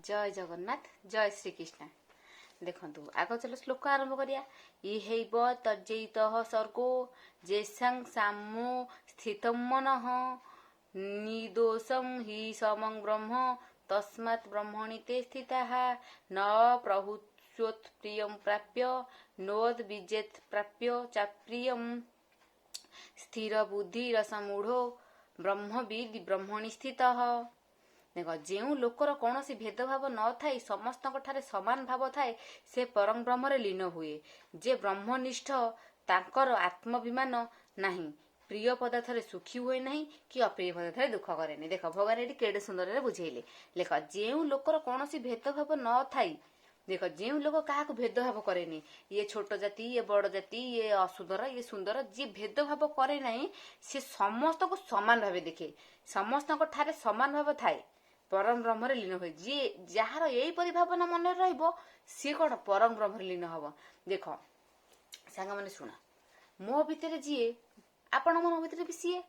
जय जगन्नाथ जय श्रीकृष्ण। देखु आग चलो श्लोक आरंभ करिया। इहैव तज्जयितः सर्गो जेषां साम्यो स्थितं मनः निर्दोषं हि समं ब्रह्म तस्मात् ब्रह्मणि ते स्थिताः न प्रहुष्योत्प्रियं प्राप्य नोद्विजेत् प्राप्य चाप्रियं स्थिर बुद्धिरसमूढ़ो ब्रह्मविद् ब्रह्मणि स्थितः। देख जो लोकर कौन भेदभाव न थाई समस्त समान भाव थाए से परम ब्रह्म लीन हुए। जे ब्रह्मनिष्ठ तांकर आत्माभिमान नहीं, प्रिय पदार्थ सुखी हुए नहीं कि अप्रिय पदार्थ दुख करे। देख भगवान ये केड़े सुंदर बुझेले। देख जो लोकर कौन भेदभाव न थाई, देख जो लोक क्या भेदभाव करे, ये छोट जाति ये बड़ जाति ये असुंदर ये सुंदर, जी भेदभाव करे नहीं सी समस्त को समान भाव देखे, समस्त ठारे समान भाव थाए परम ब्रह्म लीन हुए। जी जार यहीपरि भावना मन रहिबो सी कौन परम ब्रह्म लीन हम। देख सांग मैंने शुण, मो भितर जी आपण मन भितर भी सी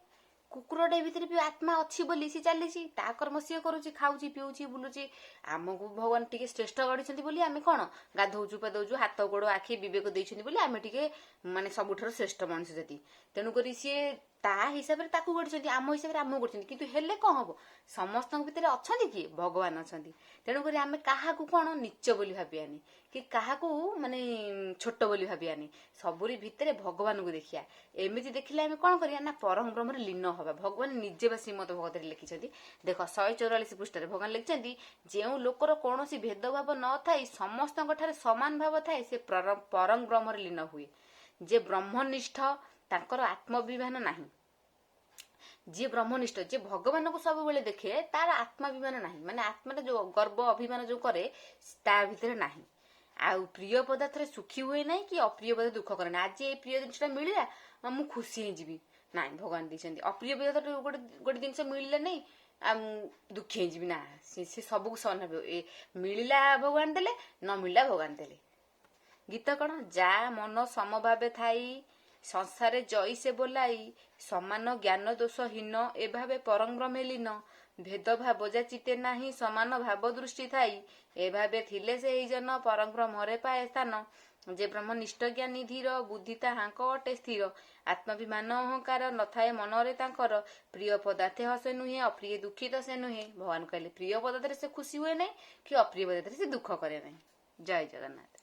कुकुरटे भितर भी आत्मा अच्छी बोली सी चली ता कर्म सी करुच्ची खाऊची पीऊची बुलूची। आमको भगवान टिके श्रेष्ठ गढ़ी बोली आम कौन गाधौचु पादौचु हाथ गोड़ आखि विवेक देइछन्ति बोली आम टिके माने सबुठार श्रेष्ठ मनुष्य जाति। तेणुकरी सी ता हिसाब से गढ़ी आम हिसाब से आम गढ़ी किंतु हेले कौन हम समस्त भितर अच्छा किए भगवान अच्छा। तेणुकरी आम क्या कौन नीच बोली भावियानी कि क्या माने छोट बोली भावियानी, सबुरी भितर भगवान को देखिया। एमती देखिले आम कौन करिया ना परम ब्रह्म लीन हवा। भगवान निजे बा श्रीमद भगवत लिखिं। देख 144 पृष्ठ भगवान लिखिं जो लोकर कौन भेदभाव न थाई समस्त समान भाव थाए से परम ब्रह्म लीन हुए। जे ब्रह्मनिष्ठ तांकर आत्माभिमान नाही, जी ब्रह्मनिष्ठ जे भगवान को सब बेले देखे तार आत्माभिमान नाही, माने आत्मा जो गर्व अभिमान जो करे ता भितर नाही। आ प्रिय पदार्थ सुखी हुए नहीं कि अप्रिय पदार्थ दुख करे ना। आज ये प्रिय जिनसा मिलला मु खुशी ही जीवी ना, भगवान दीछन्ति अप्रिय पदार्थ गोटे जिनस मिलले नहीं दुखी ही जीवी ना। से सबको समान भाव मिलला भगवान देले न मिलला भगवान देले। गीत कौन जा मन समभावे थाई संसारे जई से बोलाई समान ज्ञान दोषहीन एभावे परम ब्रह्मे लीन भेदभाव जा चिते नाही समान भाव दृष्टि थाई एभावे थिले से ही जन परम ब्रह्मरे पाए स्थान। जे ब्रह्मनिष्ठ ज्ञानी धीर बुद्धि ताहांक अटे स्थिर आत्माभिमान अहंकार नथाए मनरे तांकर प्रिय पदार्थे हसे नुहे अप्रिय दुखित से नुहे। भगवान कहले प्रिय पदार्थ से खुशी हुए नहीं कि अप्रिय पदार्थ से दुख करे नहीं। जय जगन्नाथ।